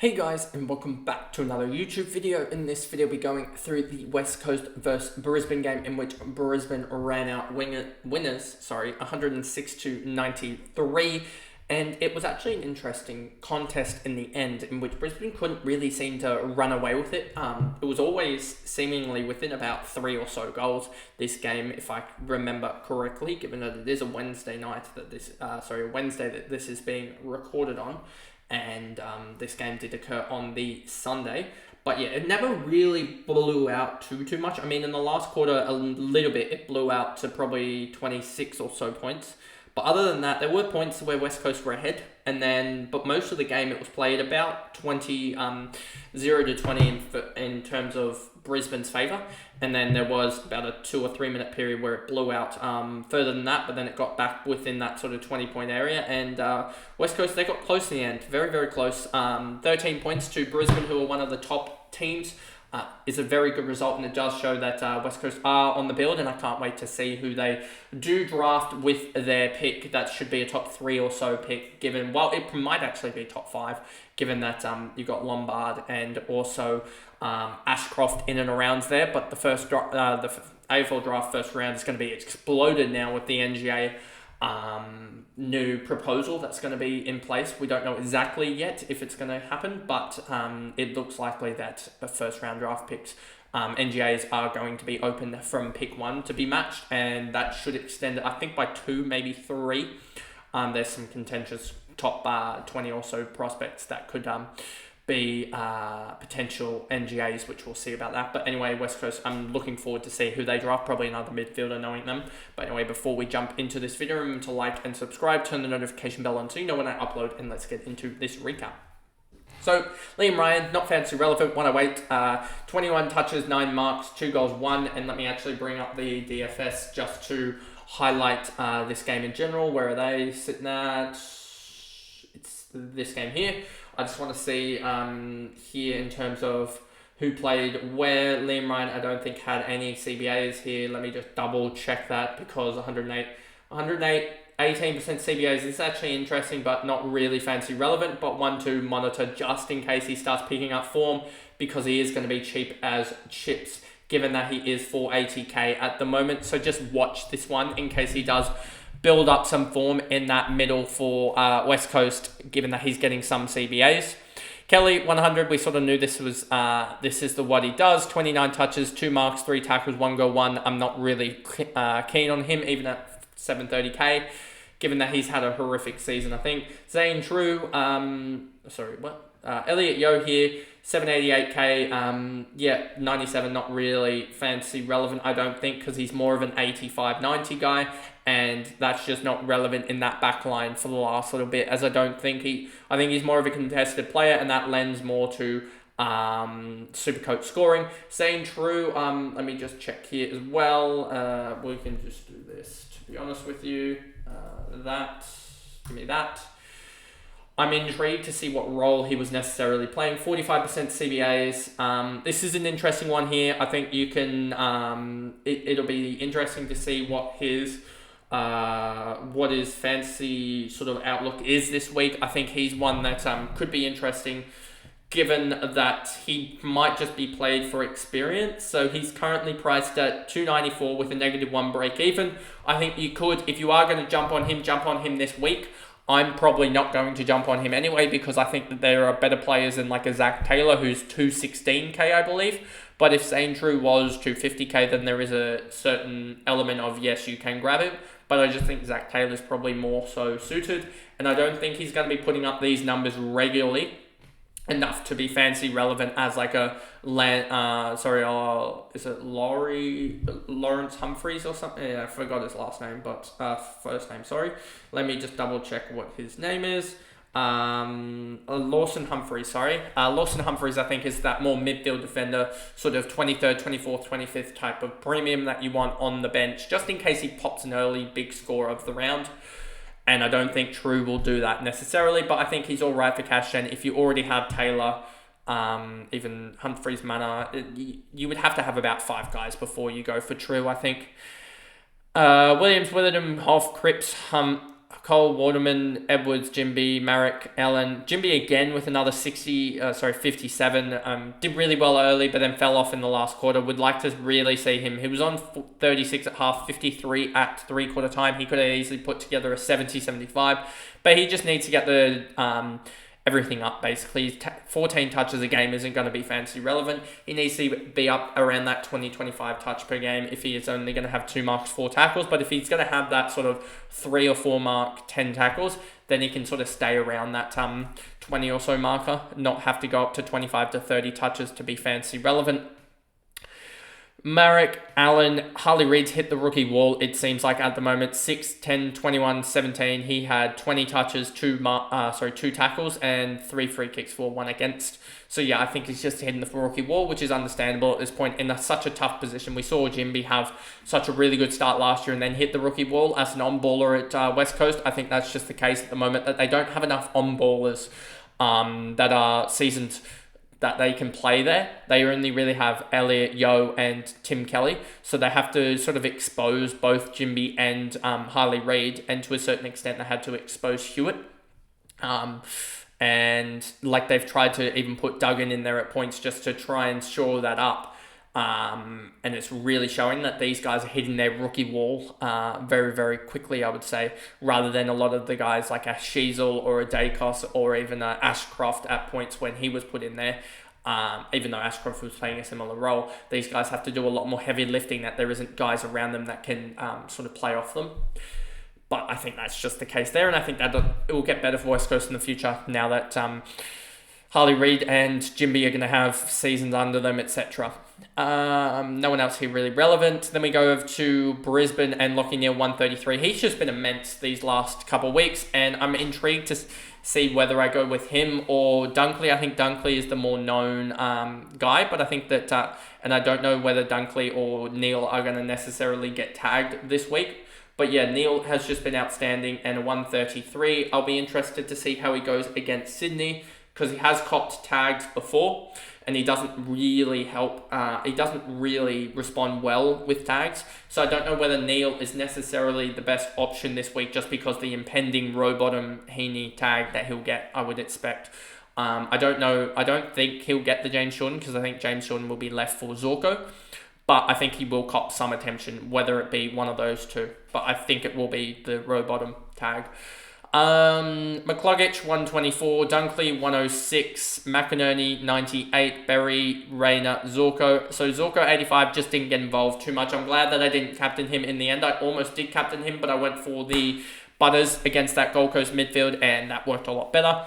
Hey guys, and welcome back to another YouTube video. In this video, we'll be going through the West Coast versus Brisbane game in which Brisbane ran out winners, 106-93. And it was actually an interesting contest in the end in which Brisbane couldn't really seem to run away with it. It was always seemingly within about 3 or so goals, this game, if I remember correctly, given that it is a Wednesday night that this, Wednesday that this is being recorded on. And this game did occur on the Sunday. But yeah, it never really blew out too much. I mean, in the last quarter, a little bit, it blew out to probably 26 or so points. But other than that, there were points where West Coast were ahead. But most of the game, it was played about 0 to 20 in terms of Brisbane's favour. And then there was about a 2 or 3 minute period where it blew out further than that, but then it got back within that sort of 20-point area. And West Coast, they got close in the end, very, very close. 13 points to Brisbane, who are one of the top teams. Is a very good result, and it does show that West Coast are on the build, and I can't wait to see who they do draft with their pick. That should be a top 3 or so pick, given, well, it might actually be top 5, given that you've got Lombard and also Ashcroft in and around there, but the AFL draft first round is going to be exploded now with the NGA new proposal that's going to be in place. We don't know exactly yet if it's going to happen, but it looks likely that the first round draft picks, NGAs are going to be open from pick 1 to be matched, and that should extend, I think, by 2, maybe 3. There's some contentious top 20 or so prospects that could be potential NGAs, which we'll see about that. But anyway, West Coast, I'm looking forward to see who they draft, probably another midfielder, knowing them. But anyway, before we jump into this video, remember to like and subscribe, turn the notification bell on so you know when I upload, and let's get into this recap. So, Liam Ryan, not fancy relevant, 108, 21 touches, 9 marks, 2 goals, 1. And let me actually bring up the DFS just to highlight this game in general. Where are they sitting at? It's this game here. I just want to see here in terms of who played where. Liam Ryan, I don't think, had any CBAs here. Let me just double check that, because 108, 18% CBAs is actually interesting, but not really fancy relevant. But one to monitor just in case he starts picking up form, because he is going to be cheap as chips, given that he is 480k at the moment. So just watch this one in case he does build up some form in that middle for West Coast, given that he's getting some CBAs. Kelly, 100, we sort of knew this is what he does. 29 touches, 2 marks, 3 tackles, 1 goal, 1. I'm not really keen on him, even at 730k, given that he's had a horrific season, I think. Zane True, Elliot Yeo here, 788k, 97, not really fancy relevant, I don't think, because he's more of an 85-90 guy, and that's just not relevant in that back line for the last little bit, as I think he's more of a contested player, and that lends more to Supercoach scoring. Saying True, let me just check here as well. We can just do this, to be honest with you. Give me that. I'm intrigued to see what role he was necessarily playing. 45% CBAs. This is an interesting one here. I think you can. It'll be interesting to see what his fantasy sort of outlook is this week. I think he's one that could be interesting, given that he might just be played for experience. So he's currently priced at 294 with a -1 break even. I think you could, if you are going to jump on him this week. I'm probably not going to jump on him anyway, because I think that there are better players than like a Zach Taylor, who's 216k, I believe. But if Zane True was 250k, then there is a certain element of, yes, you can grab him. But I just think Zach Taylor's probably more so suited, and I don't think he's going to be putting up these numbers regularly enough to be fancy relevant as like a is it Lawrence Humphreys or something? Yeah, I forgot his last name, but first name, sorry. Let me just double check what his name is. Lawson Humphreys, Lawson Humphreys, I think, is that more midfield defender, sort of 23rd, 24th, 25th type of premium that you want on the bench, just in case he pops an early big score of the round. And I don't think True will do that necessarily, but I think he's all right for cash gen. If you already have Taylor, even Humphreys, Manor, you would have to have about 5 guys before you go for True, I think. Williams, Witherden, Hoff, Cripps, Cole, Waterman, Edwards, Jimby, Marek, Allen. Jimby again with another 57. Did really well early, but then fell off in the last quarter. Would like to really see him. He was on 36 at half, 53 at three-quarter time. He could have easily put together a 70-75, but he just needs to get the everything up, basically. 14 touches a game isn't going to be fantasy relevant. He needs to be up around that 20-25 touch per game if he is only going to have 2 marks, 4 tackles. But if he's going to have that sort of 3 or 4 mark, 10 tackles, then he can sort of stay around that 20 or so marker, not have to go up to 25 to 30 touches to be fantasy relevant. Marek, Allen, Harley Reid's hit the rookie wall, it seems like at the moment. 6, 10, 21, 17. He had 20 touches, 2 tackles, and 3 free kicks for 1 against. So yeah, I think he's just hitting the rookie wall, which is understandable at this point in such a tough position. We saw Jimby have such a really good start last year and then hit the rookie wall as an on-baller at West Coast. I think that's just the case at the moment, that they don't have enough on-ballers that are seasoned that they can play there. They only really have Elliot, Yo, and Tim Kelly. So they have to sort of expose both Jimby and Harley Reid. And to a certain extent, they had to expose Hewitt. And like they've tried to even put Duggan in there at points just to try and shore that up. And it's really showing that these guys are hitting their rookie wall very, very quickly, I would say, rather than a lot of the guys like a Sheasel or a Dacos or even a Ashcroft at points when he was put in there. Even though Ashcroft was playing a similar role, these guys have to do a lot more heavy lifting, that there isn't guys around them that can sort of play off them. But I think that's just the case there, and I think that it will get better for West Coast in the future now that Harley Reid and Jimby are going to have seasons under them, etc. No one else here really relevant. Then we go over to Brisbane and Lachie Neale, 133. He's just been immense these last couple of weeks, and I'm intrigued to see whether I go with him or Dunkley. I think Dunkley is the more known guy, but I think that, and I don't know whether Dunkley or Neale are going to necessarily get tagged this week. But yeah, Neale has just been outstanding, and a 133. I'll be interested to see how he goes against Sydney, because he has copped tags before, and he doesn't really help. He doesn't really respond well with tags. So I don't know whether Neale is necessarily the best option this week, just because the impending Rowbottom Heaney tag that he'll get, I would expect. I don't know. I don't think he'll get the James Jordan, because I think James Jordan will be left for Zorko. But I think he will cop some attention, whether it be one of those two. But I think it will be the Rowbottom tag. McCluggage, 124, Dunkley, 106, McInerney, 98, Berry, Rayner, Zorko. So Zorko, 85, just didn't get involved too much. I'm glad that I didn't captain him in the end. I almost did captain him, but I went for the Butters against that Gold Coast midfield, and that worked a lot better.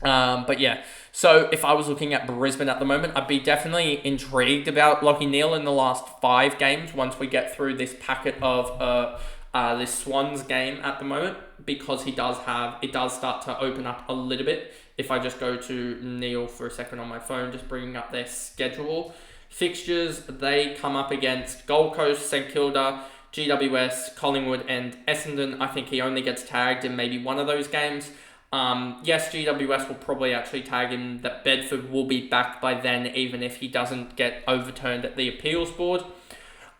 But yeah, so if I was looking at Brisbane at the moment, I'd be definitely intrigued about Lachie Neale in the last 5 games once we get through this packet of this Swans game at the moment, because it does start to open up a little bit. If I just go to Neale for a second on my phone, just bringing up their schedule. Fixtures, they come up against Gold Coast, St Kilda, GWS, Collingwood and Essendon. I think he only gets tagged in maybe one of those games. Yes, GWS will probably actually tag him that Bedford will be back by then, even if he doesn't get overturned at the appeals board.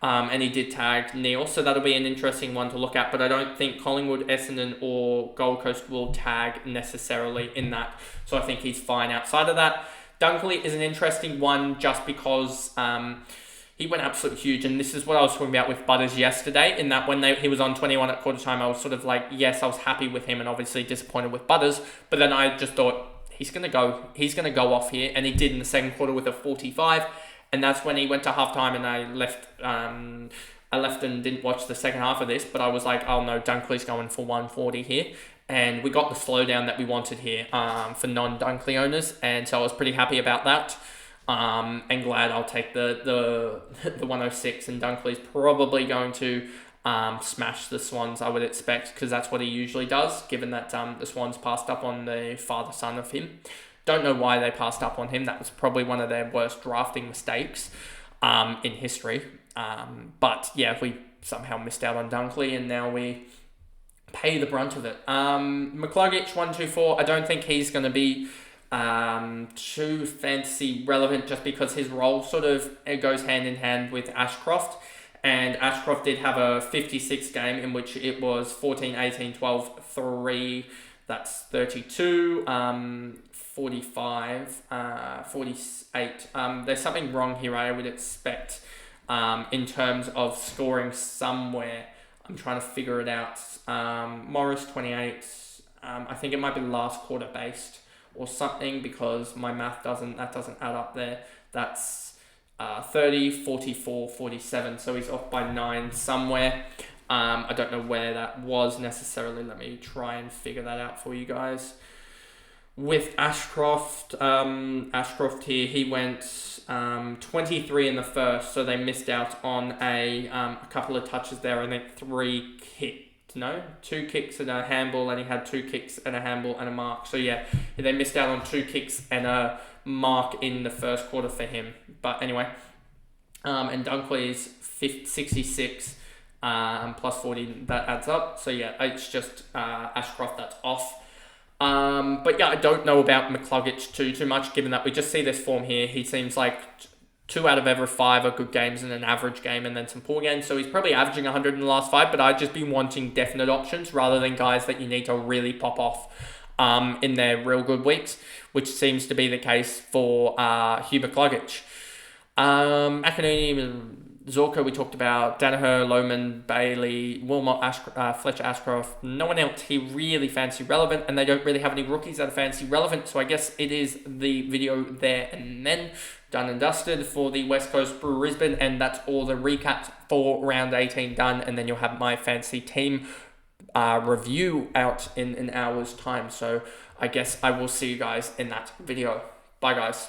And he did tag Neale, so that'll be an interesting one to look at. But I don't think Collingwood, Essendon or Gold Coast will tag necessarily in that. So I think he's fine outside of that. Dunkley is an interesting one just because he went absolutely huge. And this is what I was talking about with Butters yesterday, in that when he was on 21 at quarter time, I was sort of like, yes, I was happy with him and obviously disappointed with Butters. But then I just thought, he's going to go off here. And he did in the second quarter with a 45. And that's when he went to halftime, and I left and didn't watch the second half of this. But I was like, oh no, Dunkley's going for 140 here. And we got the slowdown that we wanted here for non-Dunkley owners. And so I was pretty happy about that. And glad I'll take the 106. And Dunkley's probably going to smash the Swans, I would expect, because that's what he usually does, given that the Swans passed up on the father son of him. Don't know why they passed up on him. That was probably one of their worst drafting mistakes in history. But yeah, we somehow missed out on Dunkley, and now we pay the brunt of it. McCluggage, 124. I don't think he's going to be too fantasy relevant, just because his role sort of goes hand in hand with Ashcroft. And Ashcroft did have a 56 game in which it was 14, 18, 12, 3. That's 32, 45, 48. There's something wrong here, I would expect, in terms of scoring somewhere. I'm trying to figure it out. Morris, 28. I think it might be last quarter based or something, because my math doesn't add up there. That's 30, 44, 47. So he's off by 9 somewhere. I don't know where that was necessarily. Let me try and figure that out for you guys. With Ashcroft here, he went 23 in the first, so they missed out on a couple of touches there. I think 2 kicks and a handball, and he had 2 kicks and a handball and a mark. So yeah, they missed out on 2 kicks and a mark in the first quarter for him. But anyway, and Dunkley's 66 plus 40, that adds up. So yeah, it's just Ashcroft that's off. But yeah, I don't know about McCluggage too much, given that we just see this form here. He seems like 2 out of every 5 are good games and an average game and then some poor games. So he's probably averaging 100 in the last 5, but I'd just be wanting definite options rather than guys that you need to really pop off in their real good weeks, which seems to be the case for Hugh McCluggage. Akinini, Zorko we talked about, Danaher, Lohman, Bailey, Wilmot, Fletcher, Ashcroft. No one else here really fancy relevant, and they don't really have any rookies that are fancy relevant, so I guess it is the video there and then. Done and dusted for the West Coast Brisbane, and that's all the recaps for round 18 done, and then you'll have my fancy team review out in an hour's time. So I guess I will see you guys in that video. Bye guys.